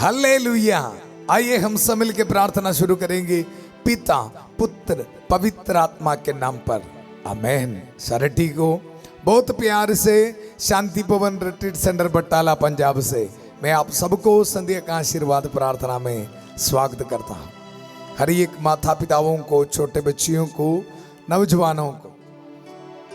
Hallelujah. आइए हम सब मिल के प्रार्थना शुरू करेंगे पिता पुत्र पवित्र आत्मा के नाम पर, आमेन। सारे ठीक हो? बहुत प्यार से शांति पवन रिट्रीट सेंटर बटाला पंजाब से मैं आप सबको संध्या का आशीर्वाद प्रार्थना में स्वागत करता हूँ। हर एक माता पिताओं को, छोटे बच्चियों को, नौजवानों को,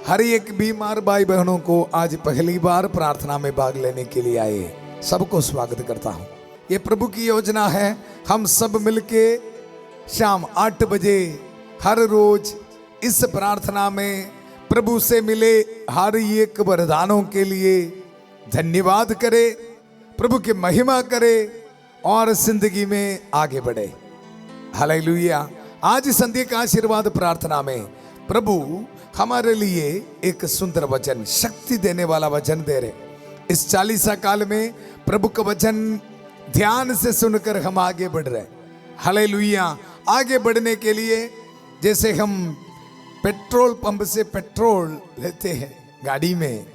हर एक बीमार भाई बहनों को आज पहली बार प्रार्थना में भाग लेने के लिए आए सबको स्वागत करता हूँ। ये प्रभु की योजना है, हम सब मिलके शाम 8 बजे हर रोज इस प्रार्थना में प्रभु से मिले हर एक वरदानों के लिए धन्यवाद करे, प्रभु की महिमा करे और जिंदगी में आगे बढ़े। हालेलुया। आज संध्या का आशीर्वाद प्रार्थना में प्रभु हमारे लिए एक सुंदर वचन, शक्ति देने वाला वचन दे रहे। इस 40 काल में प्रभु का वचन ध्यान से सुनकर हम आगे बढ़ रहे। हालेलुया। आगे बढ़ने के लिए जैसे हम पेट्रोल पंप से पेट्रोल लेते हैं गाड़ी में,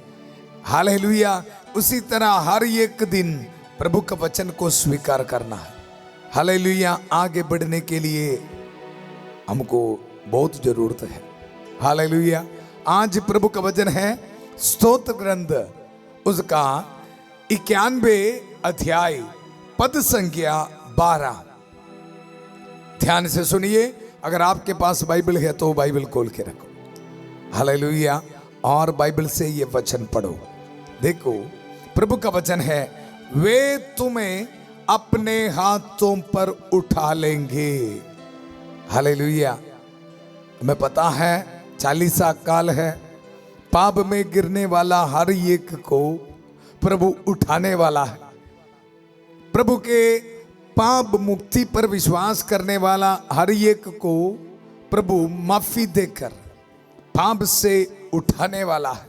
हालेलुया, उसी तरह हर एक दिन प्रभु का वचन को स्वीकार करना है। हालेलुया। आगे बढ़ने के लिए हमको बहुत जरूरत है। हालेलुया। आज प्रभु का वचन है स्तोत्र ग्रंथ, उसका 91 अध्याय पद संख्या 12। ध्यान से सुनिए। अगर आपके पास बाइबल है तो बाइबल खोल के रखो। हालेलुया। और बाइबल से ये वचन पढ़ो। देखो प्रभु का वचन है, वे तुम्हें अपने हाथों पर उठा लेंगे। हालेलुया। हमें पता है 40 काल है, पाप में गिरने वाला हर एक को प्रभु उठाने वाला है। प्रभु के पाप मुक्ति पर विश्वास करने वाला हर एक को प्रभु माफी देकर पाप से उठाने वाला है,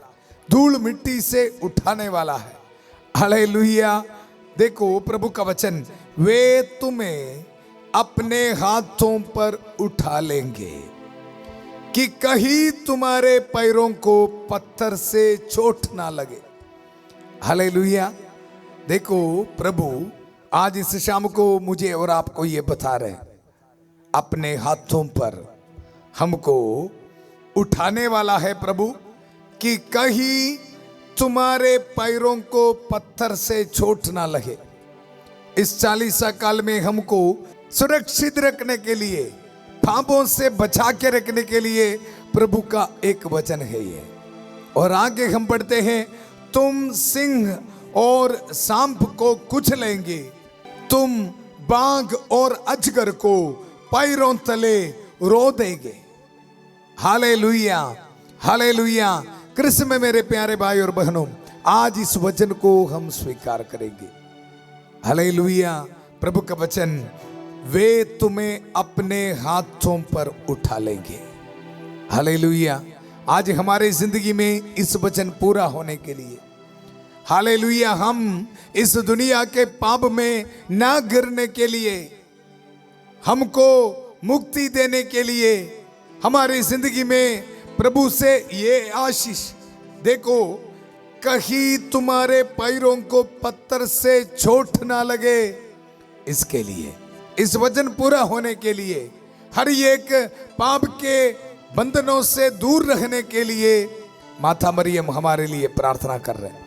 धूल मिट्टी से उठाने वाला है। हालेलुया। देखो प्रभु का वचन, वे तुम्हें अपने हाथों पर उठा लेंगे कि कहीं तुम्हारे पैरों को पत्थर से चोट ना लगे। हालेलुया। देखो प्रभु आज इस शाम को मुझे और आपको ये बता रहे, अपने हाथों पर हमको उठाने वाला है प्रभु कि कहीं तुम्हारे पैरों को पत्थर से चोट ना लगे। इस 40 काल में हमको सुरक्षित रखने के लिए, पापों से बचा के रखने के लिए प्रभु का एक वचन है ये। और आगे हम पढ़ते हैं, तुम सिंह और सांप को कुचलेंगे, तुम बाघ और अजगर को पैरों तले रो देंगे। हालेलुया। हालेलुया। कृष्ण में मेरे प्यारे भाई और बहनों, आज इस वचन को हम स्वीकार करेंगे। हालेलुया। प्रभु का वचन, वे तुम्हें अपने हाथों पर उठा लेंगे। हालेलुया। आज हमारे जिंदगी में इस वचन पूरा होने के लिए, हालेलुया, हम इस दुनिया के पाप में ना गिरने के लिए, हमको मुक्ति देने के लिए, हमारी जिंदगी में प्रभु से ये आशीष, देखो कहीं तुम्हारे पैरों को पत्थर से चोट ना लगे, इसके लिए, इस वचन पूरा होने के लिए, हर एक पाप के बंधनों से दूर रहने के लिए माता मरियम हमारे लिए प्रार्थना कर रहे हैं।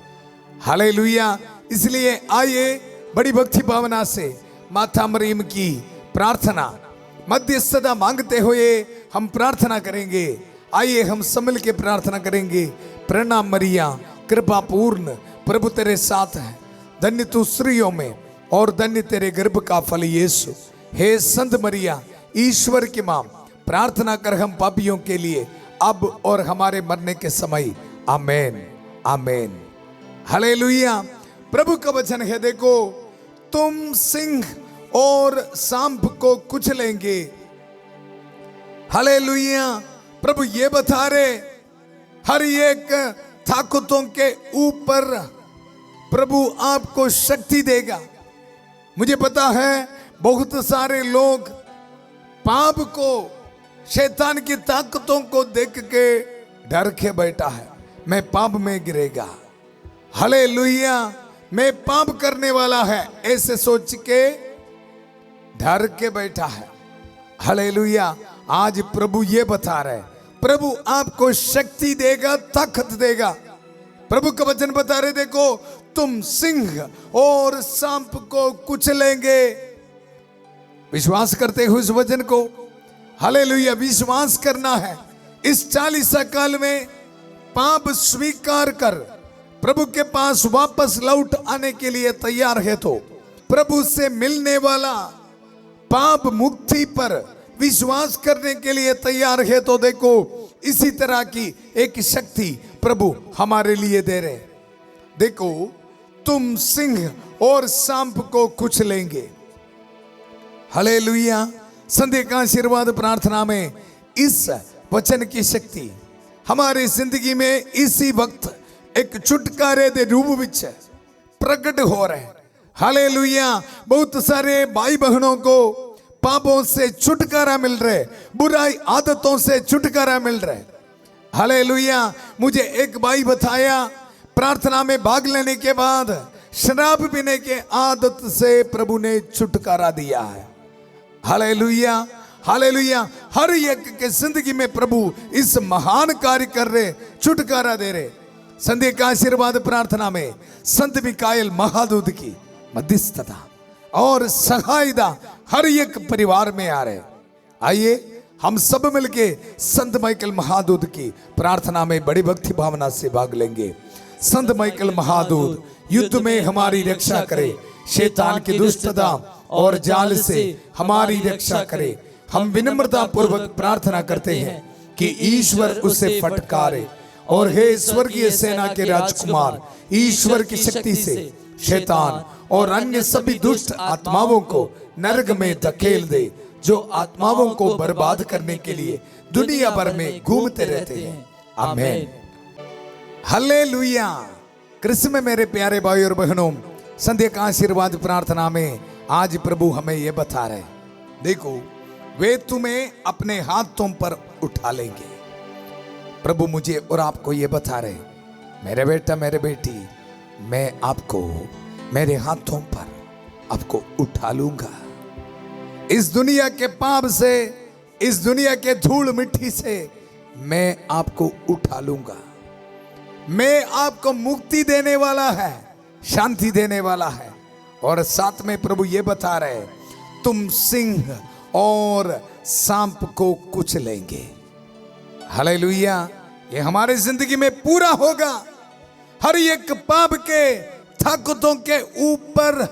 हालेलुया। इसलिए आइए बड़ी भक्ति भावना से माता मरियम की प्रार्थना मध्यस्थता मांगते हुए हम प्रार्थना करेंगे। आइए हम सम्मिल के प्रार्थना करेंगे। प्रणाम मरिया, कृपा पूर्ण, प्रभु तेरे साथ है, धन्य तू स्त्रियों में और धन्य तेरे गर्भ का फल यीशु। हे संत मरिया, ईश्वर की मां, प्रार्थना कर हम पापियों के लिए अब और हमारे मरने के समय। आमेन। आमेन। हालेलुया। प्रभु का वचन है, देखो तुम सिंह और सांप को कुचलेंगे। हालेलुया। प्रभु ये बता रहे, हर एक ताकतों के ऊपर प्रभु आपको शक्ति देगा। मुझे पता है बहुत सारे लोग पाप को, शैतान की ताकतों को देख के डर के बैठा है, मैं पाप में गिरेगा। हालेलुया। मैं पाप करने वाला है, ऐसे सोच के डर के बैठा है। हालेलुया। आज प्रभु ये बता रहे, प्रभु आपको शक्ति देगा, ताकत देगा। प्रभु का वचन बता रहे, देखो तुम सिंह और सांप को कुचलेंगे। विश्वास करते हो इस वचन को? हालेलुया। विश्वास करना है। इस 40 काल में पाप स्वीकार कर प्रभु के पास वापस लौट आने के लिए तैयार है तो प्रभु से मिलने वाला पाप मुक्ति पर विश्वास करने के लिए तैयार है तो देखो इसी तरह की एक शक्ति प्रभु हमारे लिए दे रहे। देखो तुम सिंह और सांप को कुचलेंगे। हालेलुया। संध्या का आशीर्वाद प्रार्थना में इस वचन की शक्ति हमारी जिंदगी में इसी वक्त एक छुटकारे दे रूप विच प्रकट हो रहे। हालेलुया। बहुत सारे भाई बहनों को पापों से छुटकारा मिल रहे, बुराई आदतों से छुटकारा मिल रहे। हालेलुया। मुझे एक भाई बताया, प्रार्थना में भाग लेने के बाद शराब पीने के आदत से प्रभु ने छुटकारा दिया है। हालेलुया। हालेलुया। हर एक के जिंदगी में प्रभु इस महान कार्य कर रहे, छुटकारा दे रहे। संध्या का आशीर्वाद प्रार्थना में संत मिकाएल महादूत की मध्यस्थता और सहायता हर एक परिवार में आ रहे। आइए हम सब मिलके संत माइकल महादूत की प्रार्थना में बड़ी भक्ति भावना से भाग लेंगे। संत माइकल महादूत युद्ध में हमारी रक्षा करे, शैतान की दुष्टता और जाल से हमारी रक्षा करे। हम विनम्रता पूर्वक प्रार्थना करते हैं कि ईश्वर उसे फटकारे और हे स्वर्गीय सेना के राजकुमार, ईश्वर की शक्ति से शैतान और अन्य सभी दुष्ट आत्माओं को नरक में धकेल दे, जो आत्माओं को बर्बाद करने के लिए दुनिया भर में घूमते रहते हैं। आमीन। हालेलुया। कृष्ण में मेरे प्यारे भाई और बहनों, संध्या का आशीर्वाद प्रार्थना में आज प्रभु हमें यह बता रहे, देखो वे तुम्हें अपने हाथों पर उठा लेंगे। प्रभु मुझे और आपको ये बता रहे, मेरे बेटा मेरे बेटी, मैं आपको मेरे हाथों पर आपको उठा लूंगा। इस दुनिया के पाप से, इस दुनिया के धूल मिट्टी से मैं आपको उठा लूंगा। मैं आपको मुक्ति देने वाला है, शांति देने वाला है। और साथ में प्रभु ये बता रहे, तुम सिंह और सांप को कुचलेंगे। हालेलुया। ये हमारे जिंदगी में पूरा होगा। हर एक पाप के ताकतों के ऊपर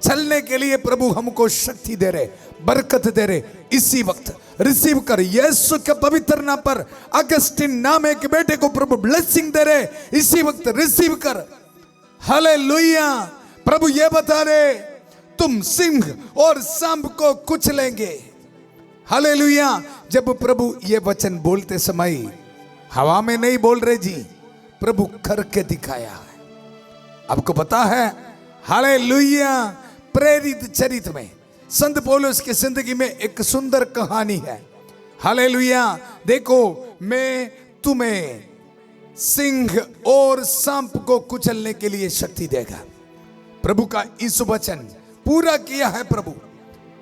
चलने के लिए प्रभु हमको शक्ति दे रहे, बरकत दे रहे। इसी वक्त रिसीव कर। यीशु के पवित्र नाम पर अगस्टिन नाम के बेटे को प्रभु ब्लेसिंग दे रहे, इसी वक्त रिसीव कर। हालेलुया। प्रभु ये बता रहे, तुम सिंह और सांप को कुचलेंगे। हालेलुया। जब प्रभु ये वचन बोलते समय हवा में नहीं बोल रहे जी, प्रभु करके दिखाया है। आपको पता है, हालेलुया, प्रेरित चरित्र में संत पौलुस की जिंदगी में एक सुंदर कहानी है। हालेलुया। देखो मैं तुम्हें सिंह और सांप को कुचलने के लिए शक्ति देगा। प्रभु का इस वचन पूरा किया है प्रभु।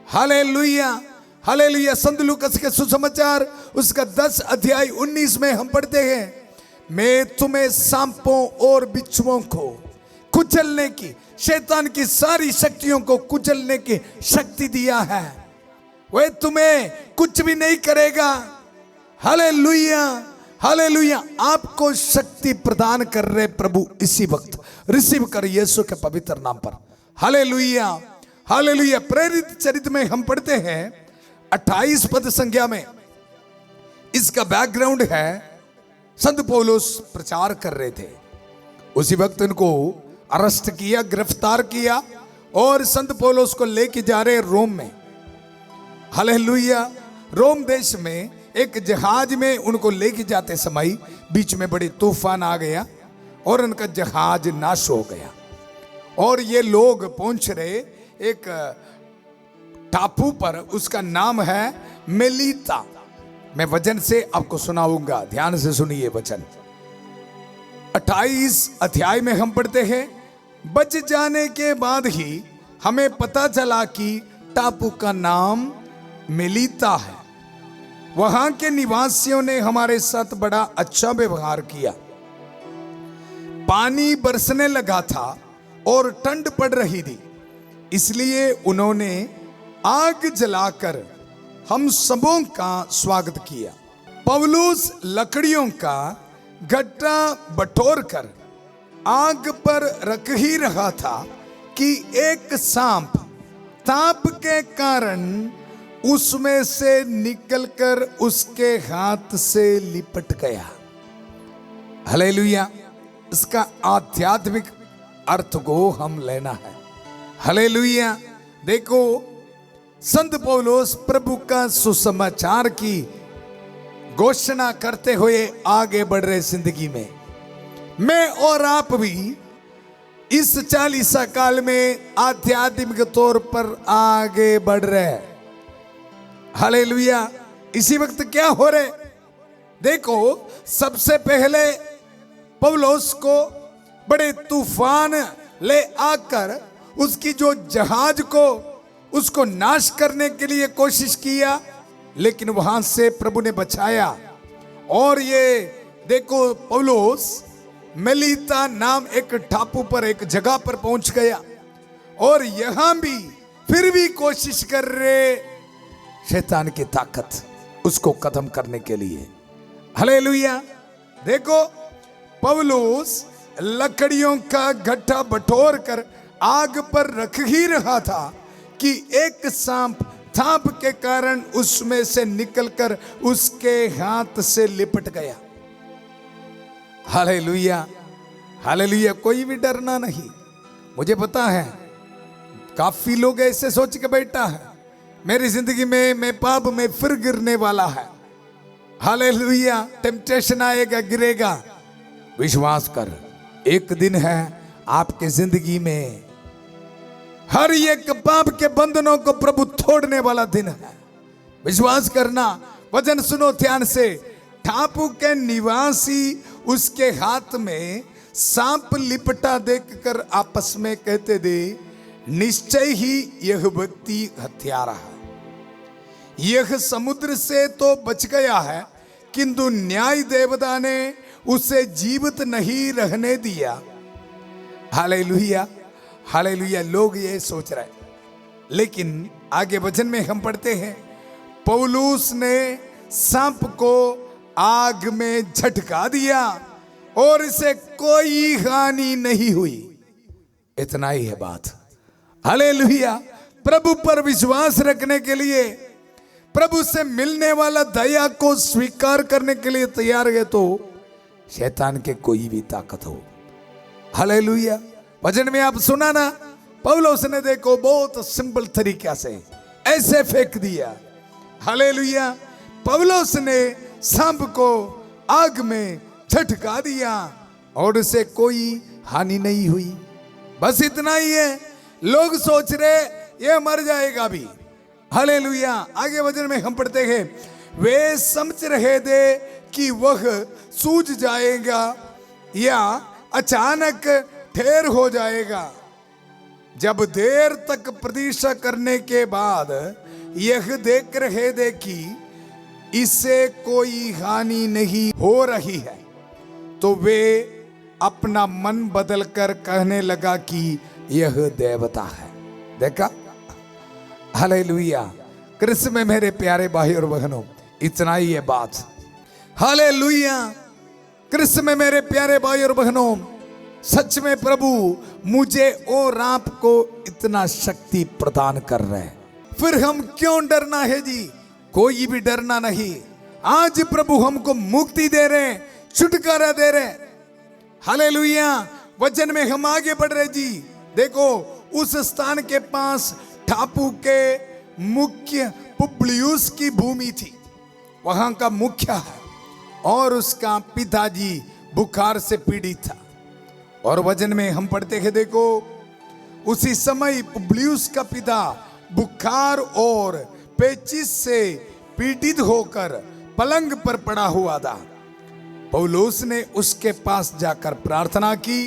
हालेलुया। हालेलुया। संत लूकास के सुसमाचार उसका 10 अध्याय 19 में हम पढ़ते हैं, मैं तुम्हें सांपों और बिच्छुओं को कुचलने की, शैतान की सारी शक्तियों को कुचलने की शक्ति दिया है। वह तुम्हें कुछ भी नहीं करेगा। हालेलुया। हालेलुया। आपको शक्ति प्रदान कर रहे प्रभु इसी वक्त। रिसीव कर यीशु के पवित्र नाम पर। हालेलुया। हालेलुया। प्रेरित चरित्र में हम पढ़ते हैं 28 पद संख्या में, इसका बैकग्राउंड है, संत पौलुस प्रचार कर रहे थे। उसी वक्त इनको अरेस्ट किया, गिरफ्तार किया और संत पौलुस को लेके जा रहे रोम में। हालेलुया। रोम देश में एक जहाज में उनको लेके जाते समय बीच में बड़ी तूफान आ गया और उनका जहाज नाश हो गया। और ये लोग पहुंच रहे एक टापू पर, उसका नाम है मेलीता। मैं वचन से आपको सुनाऊंगा, ध्यान से सुनिए वचन। 28 अध्याय में हम पढ़ते हैं बच जाने के बाद ही हमें पता चला कि टापू का नाम मेलीता है। वहां के निवासियों ने हमारे साथ बड़ा अच्छा व्यवहार किया। पानी बरसने लगा था और ठंड पड़ रही थी, इसलिए उन्होंने आग जलाकर हम सबों का स्वागत किया। पौलुस लकड़ियों का गट्टा बटोरकर आग पर रख ही रहा था कि एक सांप ताप के कारण उसमें से निकलकर उसके हाथ से लिपट गया। हालेलुया। इसका आध्यात्मिक अर्थ को हम लेना है। हालेलुया। देखो, संत पौलुस प्रभु का सुसमाचार की घोषणा करते हुए आगे बढ़ रहे जिंदगी में। मैं और आप भी इस 40 काल में आध्यात्मिक तौर पर आगे बढ़ रहे हैं। हालेलुया। इसी वक्त क्या हो रहे, देखो, सबसे पहले पौलुस को बड़े तूफान ले आकर उसकी जो जहाज को उसको नाश करने के लिए कोशिश किया, लेकिन वहां से प्रभु ने बचाया। और ये देखो, पौलुस मेलीता नाम एक टापू पर, एक जगह पर पहुंच गया और यहां भी फिर भी कोशिश कर रहे शैतान की ताकत उसको खत्म करने के लिए। हालेलुया। देखो, पौलुस लकड़ियों का गट्ठा बटोर कर आग पर रख ही रहा था कि एक सांप ताप के कारण उसमें से निकलकर उसके हाथ से लिपट गया। हालेलुया। हालेलुया। कोई भी डरना नहीं। मुझे पता है काफी लोग ऐसे सोच के बैठा है, मेरी जिंदगी में मैं पाप में फिर गिरने वाला है। हालेलुया। टेम्पटेशन आएगा, गिरेगा। विश्वास कर, एक दिन है आपके जिंदगी में हर एक पाप के बंधनों को प्रभु तोड़ने वाला दिन है। विश्वास करना। वचन सुनो ध्यान से। टापू के निवासी उसके हाथ में सांप लिपटा देखकर आपस में कहते थे, निश्चय ही यह व्यक्ति हत्यारा है। यह समुद्र से तो बच गया है, किंतु न्याय देवता ने उसे जीवित नहीं रहने दिया। हालेलुया। हालेलुया। लोग ये सोच रहे, लेकिन आगे वचन में हम पढ़ते हैं, पौलुस ने सांप को आग में झटका दिया और इसे कोई हानि नहीं हुई। इतना ही है बात। हालेलुया। प्रभु पर विश्वास रखने के लिए, प्रभु से मिलने वाला दया को स्वीकार करने के लिए तैयार है तो शैतान के कोई भी ताकत हो। हालेलुया। वचन में आप सुना ना, पौलुस ने देखो बहुत सिंपल तरीके से ऐसे फेंक दिया। हालेलुया। पौलुस ने सांप को आग में झटका दिया और उसे कोई हानि नहीं हुई। बस इतना ही है। लोग सोच रहे ये मर जाएगा भी। हालेलुया। आगे वचन में हम पढ़ते हैं, वे समझ रहे थे कि वह सूझ जाएगा या अचानक ढेर हो जाएगा। जब देर तक प्रतीक्षा करने के बाद यह देख रहे थे कि इससे कोई हानि नहीं हो रही है, तो वे अपना मन बदलकर कहने लगा कि यह देवता है। देखा। हालेलुया। कृष्ण में मेरे प्यारे भाई और बहनों, इतना ही है बात। हालेलुया। कृष्ण में मेरे प्यारे भाई और बहनों, सच में प्रभु मुझे और आपको इतना शक्ति प्रदान कर रहे हैं, फिर हम क्यों डरना है जी? कोई भी डरना नहीं। आज प्रभु हमको मुक्ति दे रहे हैं, छुटकारा दे रहे हैं। हालेलुया। वचन में हम आगे बढ़ रहे जी। देखो, उस स्थान के पास टापू के मुख्य पुब्लियुस की भूमि थी, वहां का मुखिया है, और उसका पिताजी बुखार से पीड़ित था। और वचन में हम पढ़ते हैं, देखो, उसी समय पुब्लियुस का पिता बुखार और पेचिश से पीड़ित होकर पलंग पर पड़ा हुआ था। पौलुस ने उसके पास जाकर प्रार्थना की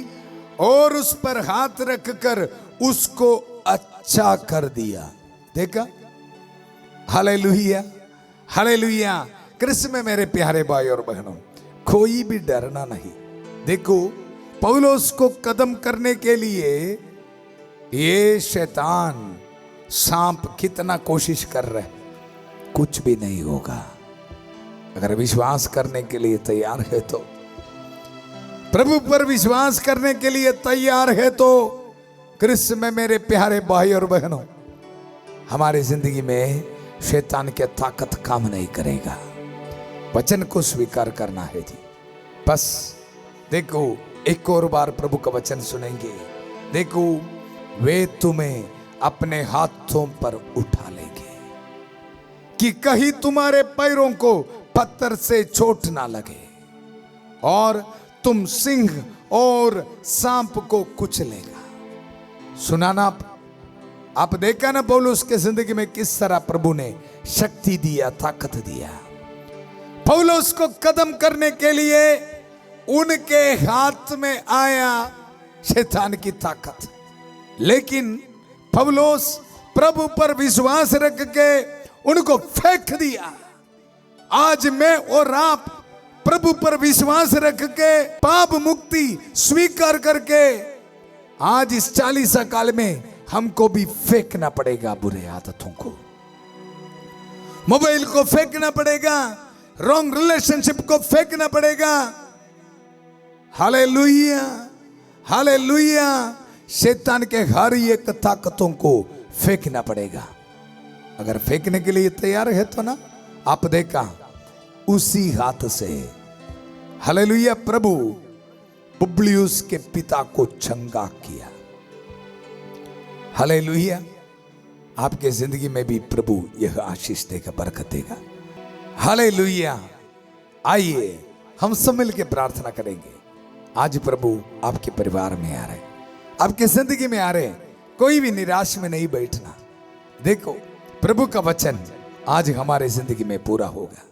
और उस पर हाथ रखकर उसको अच्छा कर दिया। देखा, हालेलुया, हालेलुया। कृष्ण में मेरे प्यारे भाई और बहनों, कोई भी डरना नहीं। देखो, पौलुस को कदम करने के लिए ये शैतान सांप कितना कोशिश कर रहे, कुछ भी नहीं होगा। अगर विश्वास करने के लिए तैयार है तो, प्रभु पर विश्वास करने के लिए तैयार है तो, कृष्ण में मेरे प्यारे भाई और बहनों, हमारी जिंदगी में शैतान की ताकत काम नहीं करेगा। वचन को स्वीकार करना है जी। बस देखो, एक और बार प्रभु का वचन सुनेंगे। देखो, वे तुम्हें अपने हाथों पर उठा लेंगे कि कहीं तुम्हारे पैरों को पत्थर से चोट ना लगे, और तुम सिंह और सांप को कुचलेगा। सुना ना आप देखा ना पौलुस के जिंदगी में किस तरह प्रभु ने शक्ति दिया, ताकत दिया। पौलुस को कदम करने के लिए उनके हाथ में आया शैतान की ताकत, लेकिन पौलुस प्रभु पर विश्वास रख के उनको फेंक दिया। आज मैं और आप प्रभु पर विश्वास रख के पाप मुक्ति स्वीकार करके आज इस 40 काल में हमको भी फेंकना पड़ेगा बुरे आदतों को, मोबाइल को फेंकना पड़ेगा, रॉन्ग रिलेशनशिप को फेंकना पड़ेगा। Hallelujah, hallelujah. शैतान के हर एक ताकतों को फेंकना पड़ेगा। अगर फेंकने के लिए तैयार है तो ना, आप देखा उसी हाथ से, हालेलुया, प्रभु पुबलियुस के पिता को चंगा किया। हालेलुया। आपके जिंदगी में भी प्रभु यह आशीष देगा, बरकत देगा। हालेलुया। आइए हम सब मिलकर प्रार्थना करेंगे। आज प्रभु आपके परिवार में आ रहे, आपके जिंदगी में आ रहे। कोई भी निराश में नहीं बैठना। देखो, प्रभु का वचन आज हमारे जिंदगी में पूरा होगा।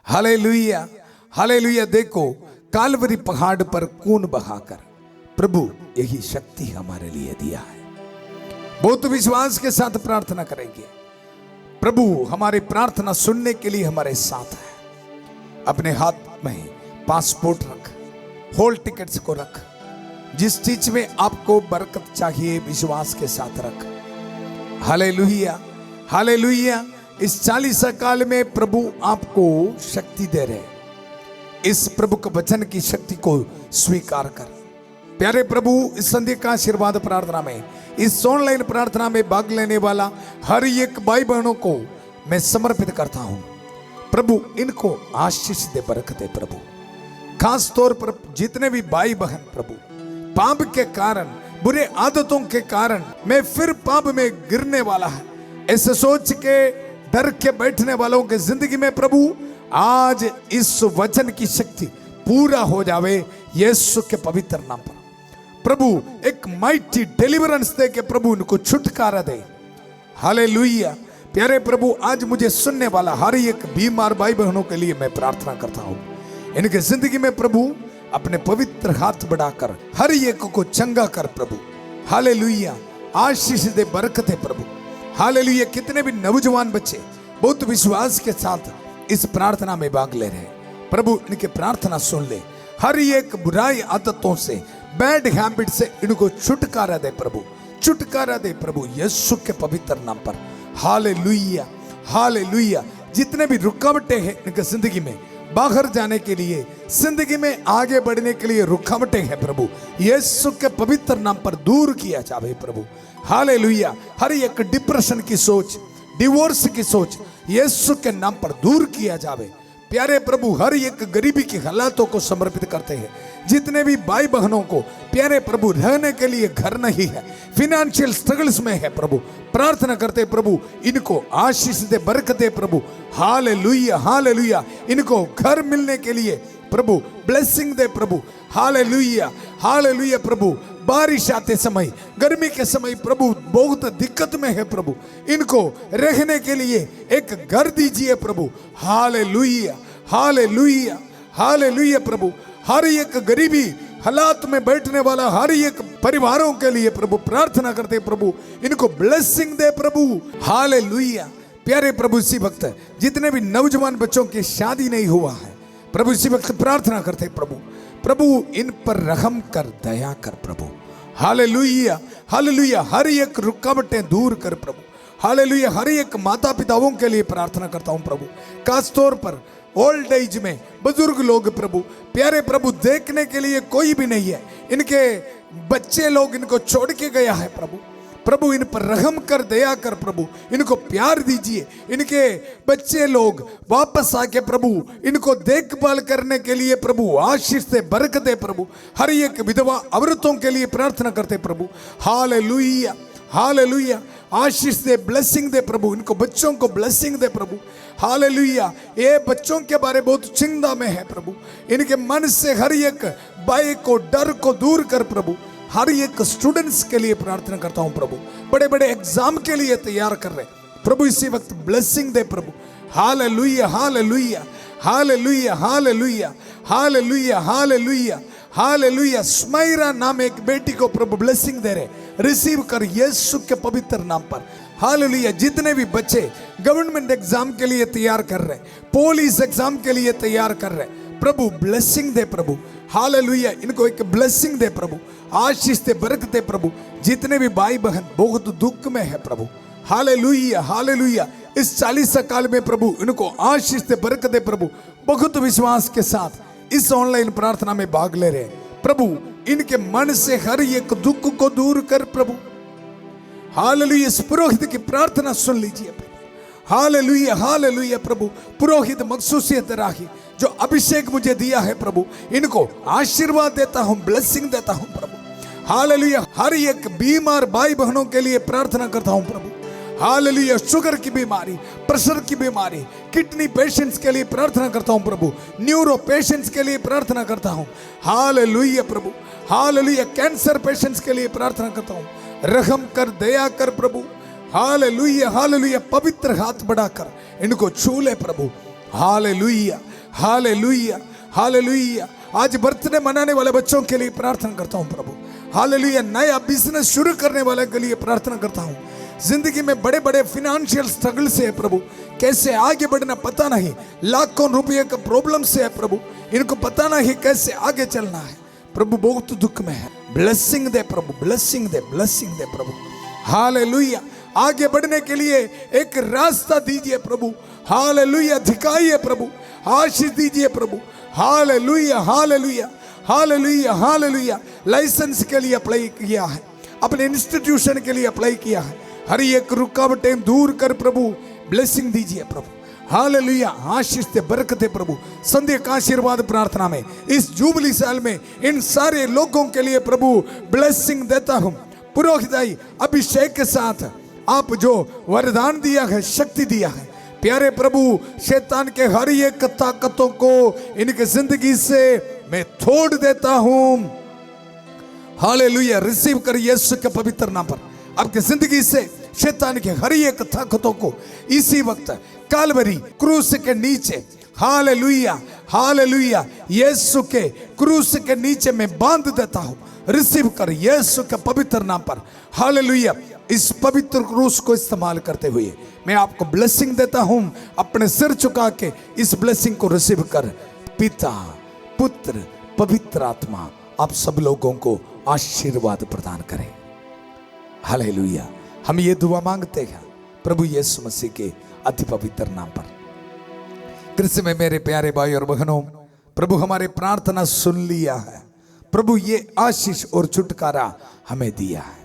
Hallelujah, hallelujah. देखो, कालवरी पहाड़ पर खून बहाकर प्रभु यही शक्ति हमारे लिए दिया है। बहुत विश्वास के साथ प्रार्थना करेंगे। प्रभु हमारी प्रार्थना सुनने के लिए हमारे साथ है। अपने हाथ में पासपोर्ट रख, हॉल टिकट्स को रख, जिस चीज में आपको बरकत चाहिए विश्वास के साथ रख। Hallelujah, hallelujah. इस 40 काल में प्रभु आपको शक्ति दे रहे। इस प्रभु के वचन की शक्ति को स्वीकार कर। प्यारे प्रभु, इस संध्या का आशीर्वाद प्रार्थना में, इस ऑनलाइन प्रार्थना में भाग लेने वाला हर एक भाई बहनों को मैं समर्पित करता हूं। प्रभु इनको आशीष दे, बरकत दे प्रभु। खास तौर पर जितने भी भाई बहन प्रभु पाप के कारण, बुरे आदतों के कारण मैं फिर पाप में गिरने वाला है, ऐसे सोच के डर के बैठने वालों के जिंदगी में प्रभु आज इस वचन की शक्ति पूरा हो जावे यीशु के पवित्र नाम पर। प्रभु एक माइटी डिलीवरेंस दे के प्रभु इनको छुटकारा दे। हालेलुया। प्यारे प्रभु, आज मुझे सुनने वाला हर एक बीमार भाई बहनों के लिए मैं प्रार्थना करता हूं। इनके जिंदगी में प्रभु अपने पवित्र हाथ बढ़ाकर हर एक को चंगा कर प्रभु। हालेलुया। आशीष दे, बरकत है प्रभु। हालेलुया। कितने भी नौजवान बच्चे बहुत विश्वास के साथ इस प्रार्थना में भाग ले रहे, प्रभु इनके प्रार्थना सुन ले। हर एक बुराई आदतों से, बैड हैबिट से इनको छुटकारा दे प्रभु, छुटकारा दे प्रभु यीशु के पवित्र नाम पर। Hallelujah, hallelujah. जितने भी रुकावटें हैं इनके जिंदगी में, बाहर जाने के लिए, जिंदगी में आगे बढ़ने के लिए रुकावटें हैं प्रभु, यीशु के पवित्र नाम पर दूर किया जाए प्रभु। हालेलुया। हर एक डिप्रेशन की सोच, डिवोर्स की सोच यीशु के नाम पर दूर किया जाए। प्यारे प्रभु, हर एक गरीबी की हालातों को समर्पित करते हैं। जितने भी भाई बहनों को प्यारे प्रभु रहने के लिए घर नहीं है, फिनेंशियल स्ट्रगल्स में है प्रभु, प्रार्थना करते प्रभु इनको आशीष दे, बरकत दे प्रभु। Hallelujah, hallelujah. इनको घर मिलने के लिए प्रभु ब्लेसिंग दे प्रभु। हालेलुया, हालेलुया प्रभु। बारिश आते समय, गर्मी के समय प्रभु बहुत दिक्कत में है प्रभु, इनको रहने के लिए एक घर दीजिए प्रभु। हालेलुया, हालेलुया, हालेलुया प्रभु। हर एक गरीबी, हालात में बैठने वाला हर एक परिवारों के लिए प्रभु प्रार्थना करते प्रभु, इनको ब्लेसिंग दे प्रभु। हालेलुया। प्यारे प्रभु इसी वक्त जितने भी नौजवान बच्चों की शादी नहीं हुआ है प्रभु, इसी वक्त प्रार्थना करते प्रभु, प्रभु इन पर रहम कर, दया कर प्रभु। Hallelujah hallelujah. हर एक रुकावटें दूर कर प्रभु। हालेलुया। हर एक माता पिताओं के लिए प्रार्थना करता हूं प्रभु, खास तौर पर ओल्ड एज में बुजुर्ग लोग प्रभु, प्यारे प्रभु देखने के लिए कोई भी नहीं है, इनके बच्चे लोग इनको छोड़ के गया है प्रभु। प्रभु इन पर रहम कर, दया कर प्रभु, इनको प्यार दीजिए। इनके बच्चे लोग वापस आके प्रभु इनको देखभाल करने के लिए प्रभु आशीष दे, बरकत दे प्रभु। हर एक विधवा औरतों के लिए प्रार्थना करते प्रभु। Hallelujah hallelujah. आशीष दे, ब्लेसिंग दे प्रभु, इनको बच्चों को ब्लेसिंग दे प्रभु। हालेलुया। ये बच्चों के बारे बहुत चिंता में है प्रभु, इनके मन से हर एक भय को, डर को दूर कर प्रभु। हर एक स्टूडेंट्स के लिए प्रार्थना करता हूं प्रभु, बड़े बड़े एग्जाम के लिए तैयार कर रहे प्रभु, इसी वक्त ब्लेसिंग दे प्रभु। Hallelujah hallelujah hallelujah hallelujah hallelujah hallelujah hallelujah. Smaira नाम एक बेटी को प्रभु ब्लेसिंग दे रहे, रिसीव कर यीशु के पवित्र नाम पर। हालेलुया। जितने भी बच्चे गवर्नमेंट एग्जाम के लिए तैयार कर रहे, पुलिस एग्जाम के लिए तैयार कर रहे प्रभु, ब्लेसिंग दे प्रभु। हालेलुया। इनको एक ब्लेसिंग दे प्रभु, आशीष दे, बरकत दे प्रभु। जितने भी भाई बहन बहुत दुख में है प्रभु, हालेलुया हालेलुया, इस 40 काल में प्रभु इनको आशीष दे, बरकत दे प्रभु। बहुत विश्वास के साथ इस ऑनलाइन प्रार्थना में भाग ले रहे प्रभु, इनके मन से हर एक दुख को दूर कर प्रभु। हालेलुया। इस पुरोहित की प्रार्थना सुन लीजिए प्रभु। हालेलुया हालेलुया प्रभु। पुरोहित मखसूसियत राही जो अभिषेक मुझे दिया है प्रभु, इनको आशीर्वाद देता हूं, ब्लेसिंग देता हूं प्रभु। हालेलुया। हर एक बीमार भाई बहनों के लिए प्रार्थना करता हूं प्रभु। हालेलुया। शुगर की बीमारी, प्रेशर की बीमारी, किडनी पेशेंट्स के लिए प्रार्थना करता हूं प्रभु, न्यूरो पेशेंट्स के लिए प्रार्थना करता हूं। हालेलुया प्रभु। हालेलुया। कैंसर पेशेंट्स के लिए प्रार्थना करता हूं, रहम कर, दया कर प्रभु। Hallelujah hallelujah. पवित्र हाथ बढ़ाकर इनको छू ले प्रभु। Hallelujah hallelujah hallelujah. आज बर्थडे मनाने वाले बच्चों के लिए प्रार्थना करता हूं प्रभु। हालेलुया। नया बिजनेस शुरू करने वाले के लिए प्रार्थना करता हूं। जिंदगी में बड़े बड़े फिनेंशियल स्ट्रगल से है प्रभु, कैसे आगे बढ़ना पता नहीं, लाखों रुपए का प्रॉब्लम से है प्रभु, इनको पता नहीं कैसे आगे चलना है प्रभु, बहुत दुख में है। ब्लेसिंग दे प्रभु, ब्लेसिंग दे, ब्लेसिंग दे प्रभु। हालेलुया। आगे बढ़ने के लिए एक रास्ता दीजिए प्रभु। हालेलुया। दिखाइए प्रभु, आशीष दीजिए प्रभु। Hallelujah hallelujah hallelujah hallelujah. Licence के लिए अप्लाई किया है, अपने इंस्टीट्यूशन के लिए अप्लाई किया है, हर एक रुकावटें दूर कर प्रभु, ब्लेसिंग दीजिए प्रभु। हालेलुया। आशीष दे, बरकत दे प्रभु। संध्या का आशीर्वाद प्रार्थना में इस जुबली साल में इन सारे लोगों के लिए प्रभु ब्लेसिंग देता हूं। पुरोहिताई अभिषेक के साथ आप जो वरदान दिया है, शक्ति दिया है, प्यारे प्रभु शैतान के हर एक ताकतों को इनके जिंदगी से मैं तोड़ देता हूं। हालेलुया। रिसीव कर यीशु के पवित्र नाम पर। आपकी जिंदगी से शैतान के हर एक ताकतों को इसी वक्त कालवरी क्रूस के नीचे, हालेलुया हालेलुया, यीशु के क्रूस के नीचे मैं बांध देता हूं। रिसीव कर यीशु के पवित्र नाम पर। हालेलुया। इस पवित्र क्रूस को इस्तेमाल करते हुए मैं आपको ब्लेसिंग देता हूं। अपने सिर झुका के इस ब्लेसिंग को रिसीव कर। पिता, पुत्र, पवित्र आत्मा आप सब लोगों को आशीर्वाद प्रदान करें। हालेलुया। हम ये दुआ मांगते हैं प्रभु यीशु मसीह के अति पवित्र नाम पर। कृष्ण में मेरे प्यारे भाई और बहनों, प्रभु हमारे प्रार्थना सुन लिया है। प्रभु ये आशीष और छुटकारा हमें दिया है।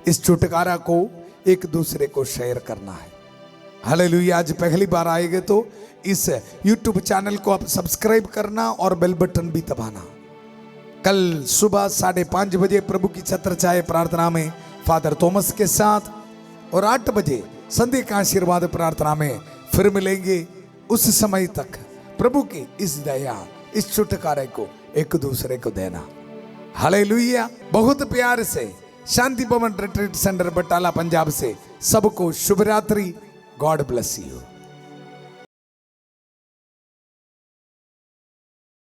इस छुटकारा को एक दूसरे को शेयर करना है। हालेलुया। आज पहली बार आएंगे तो इस YouTube चैनल को आप सब्सक्राइब करना और बेल बटन भी दबाना। कल सुबह 5:30 बजे प्रभु की छत्र छाया प्रार्थना में फादर थॉमस के साथ और 8 बजे संध्या का आशीर्वाद प्रार्थना में फिर मिलेंगे। उस समय तक प्रभु की इस दया, इस छुटकारे को एक दूसरे को देना। हालेलुया। बहुत प्यार से शांति भवन रिट्रीट सेंटर बटाला पंजाब से सबको शुभ रात्रि। God bless you.